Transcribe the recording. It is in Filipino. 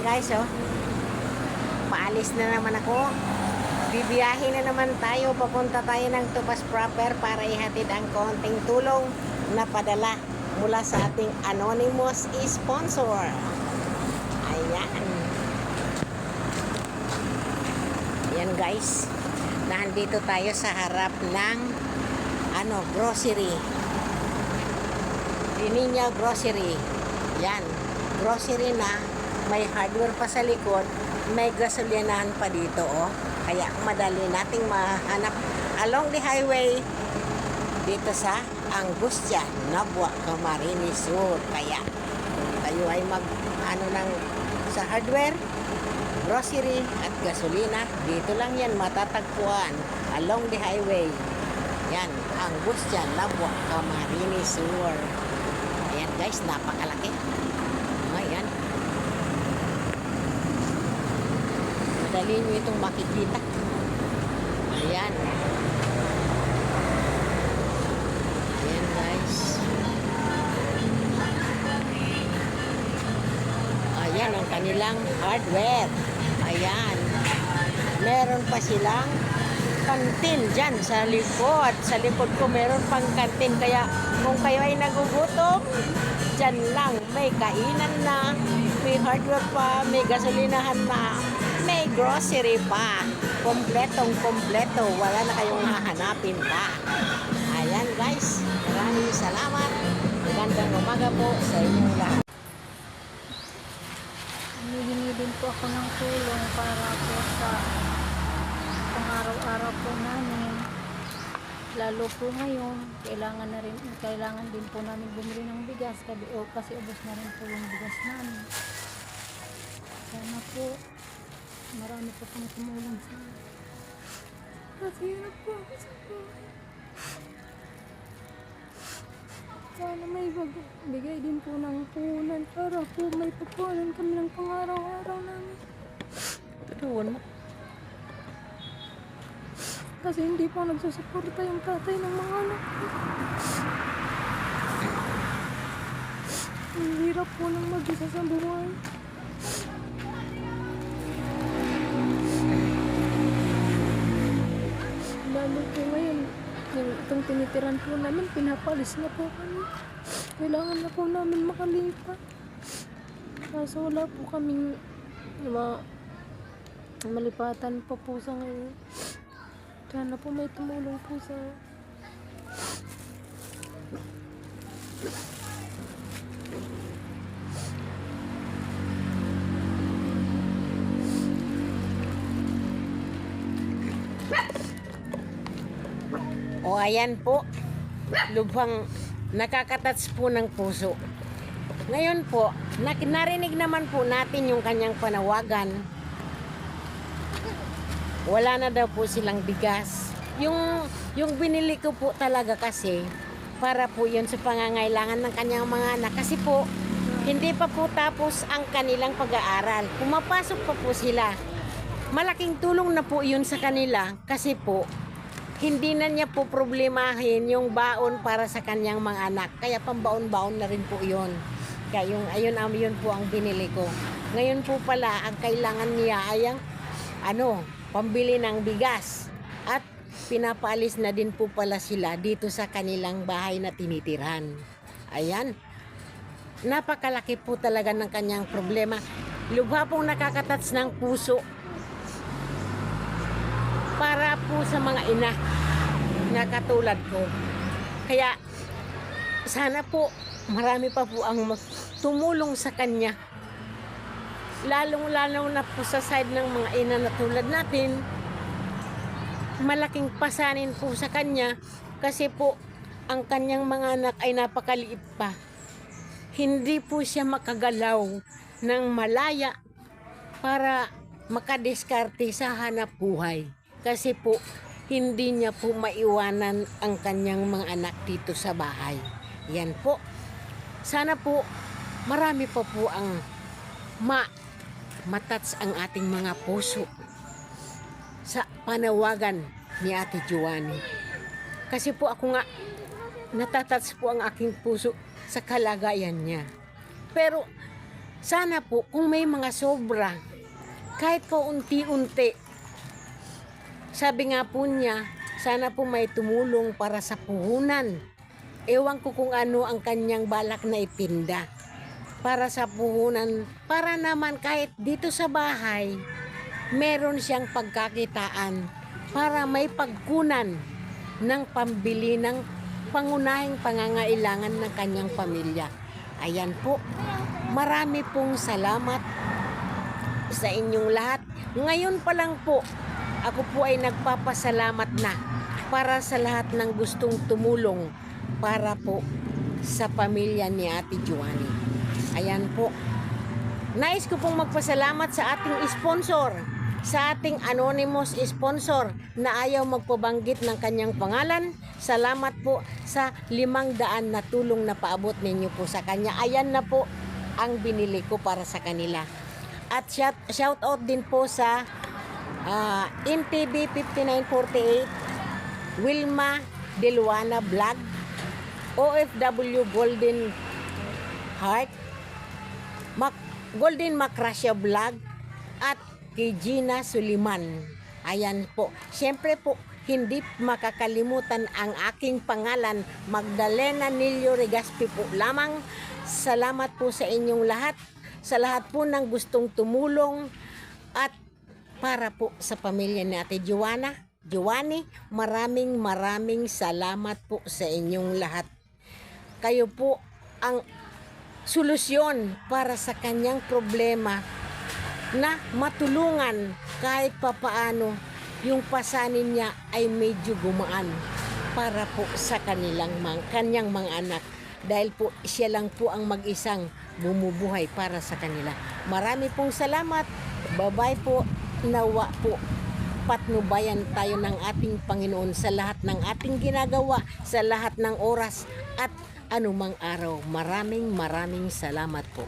guys, oh. Paalis na naman ako. Bibiyahin na naman tayo. Papunta tayo ng Topas proper para ihatid ang konting tulong na padala mula sa ating anonymous sponsor. Ayan. Ayan guys. Nandito tayo sa harap ng grocery. Dininya grocery. Yan. Grocery na. May hardware pa sa likod. May gasolinahan pa dito, oh. Kaya madali nating mahanap along the highway dito sa Angustia, Nabua, Camarines Sur. Kaya tayo ay sa hardware, grocery at gasolina. Dito lang yan matatagpuan along the highway. Yan, Angustia, Nabua, Camarines Sur. Ayan guys, napakalaki. Ayan. Madali nyo itong makikita. Ayan. Ayan guys. Ayan ang kanilang hardware. Ayan. Meron pa silang kantin dyan sa likod. Sa likod ko meron pang kantin. Kaya kung kayo ay nagugutom, dyan lang may kainan na, may hardware pa, may gasolinahan na, may grocery pa. Kompletong kompleto. Wala na kayong hahanapin pa. Ayan guys. Maraming salamat. Magandang umaga po sa inyong lahat. Humihingi din po ako ng tulong para po sa pang-araw-araw po namin. Lalo po ngayon, kailangan din po namin bumili ng bigas kasi ubos na rin po yung bigas namin. Sana po, marami po pong tumulong sa amin. Kasi hirap po ako sa buhay. Sana may bigay din po ng puhunan para po may pupunan kami ng pang-araw-araw namin. Tutuwan mo. Kasi hindi po nagsusuporta yung tatay ng mga anak ko. Ang hirap po ng mag-isa sa buhay. Lalo po ngayon, itong tinitiran po namin, pinapalis na po kami. Kailangan na po namin makalipat. Kaso wala po kaming malipatan pa po sa ngayon. Sana po may tumulong po sa O ayan po, lubhang nakakatats po ng puso. Ngayon po, narinig naman po natin yung kanyang panawagan. Wala na daw po silang bigas. Yung binili ko po talaga kasi para po yun sa pangangailangan ng kanyang mga anak. Kasi po, hindi pa po tapos ang kanilang pag-aaral. Pumapasok pa po sila. Malaking tulong na po yun sa kanila kasi po, hindi na niya po problemahin yung baon para sa kanyang mga anak. Kaya pambaon-baon na rin po yun. Kaya yun po ang binili ko. Ngayon po pala, ang kailangan niya ay pambili ng bigas. At pinapaalis na din po pala sila dito sa kanilang bahay na tinitiran. Ayan. Napakalaki po talaga ng kanyang problema. Lubha pong nakakatats ng puso. Para po sa mga ina na katulad ko. Kaya sana po marami pa po ang tumulong sa kanya. Lalong-lalo na po sa side ng mga ina na tulad natin. Malaking pasanin po sa kanya kasi po ang kanyang mga anak ay napakaliit pa. Hindi po siya makagalaw ng malaya para makadiskarte sa hanap buhay. Kasi po, hindi niya po maiwanan ang kanyang mga anak dito sa bahay. Yan po. Sana po, marami pa po ang matats ang ating mga puso sa panawagan ni Ate Joanny. Kasi po ako nga, natatats po ang aking puso sa kalagayan niya. Pero sana po kung may mga sobra, kahit kaunti-unti, sabi nga po niya, sana po may tumulong para sa puhunan. Ewan ko kung ano ang kanyang balak na itinda para sa puhunan, para naman kahit dito sa bahay, meron siyang pagkakitaan para may pagkunan ng pambili ng pangunahing pangangailangan ng kanyang pamilya. Ayan po, marami pong salamat sa inyong lahat. Ngayon pa lang po, ako po ay nagpapasalamat na para sa lahat ng gustong tumulong para po sa pamilya ni Ate Joanny. Ayan po. Nais ko pong magpasalamat sa ating sponsor, sa ating anonymous sponsor na ayaw magpabanggit ng kanyang pangalan. Salamat po sa 500 na tulong na paabot ninyo po sa kanya. Ayan na po ang binili ko para sa kanila. At shout out din po sa NTV 5948, Wilma Deluana Vlog, OFW Golden Heart, Golden Macracia Vlog, at kay Gina Suliman. Ayan po. Siyempre po, hindi makakalimutan ang aking pangalan, Magdalena Nilio Regaspi po lamang. Salamat po sa inyong lahat, sa lahat po ng gustong tumulong, at para po sa pamilya ni Ate Joanny, maraming salamat po sa inyong lahat. Kayo po ang solusyon para sa kanyang problema, na matulungan kahit papaano yung pasanin niya ay medyo gumaan para po sa kanyang mga anak, dahil po siya lang po ang mag-isang bumubuhay para sa kanila. Marami pong salamat. Bye-bye po. Nawa po patnubayan tayo ng ating Panginoon sa lahat ng ating ginagawa, sa lahat ng oras at anumang araw. Maraming salamat po.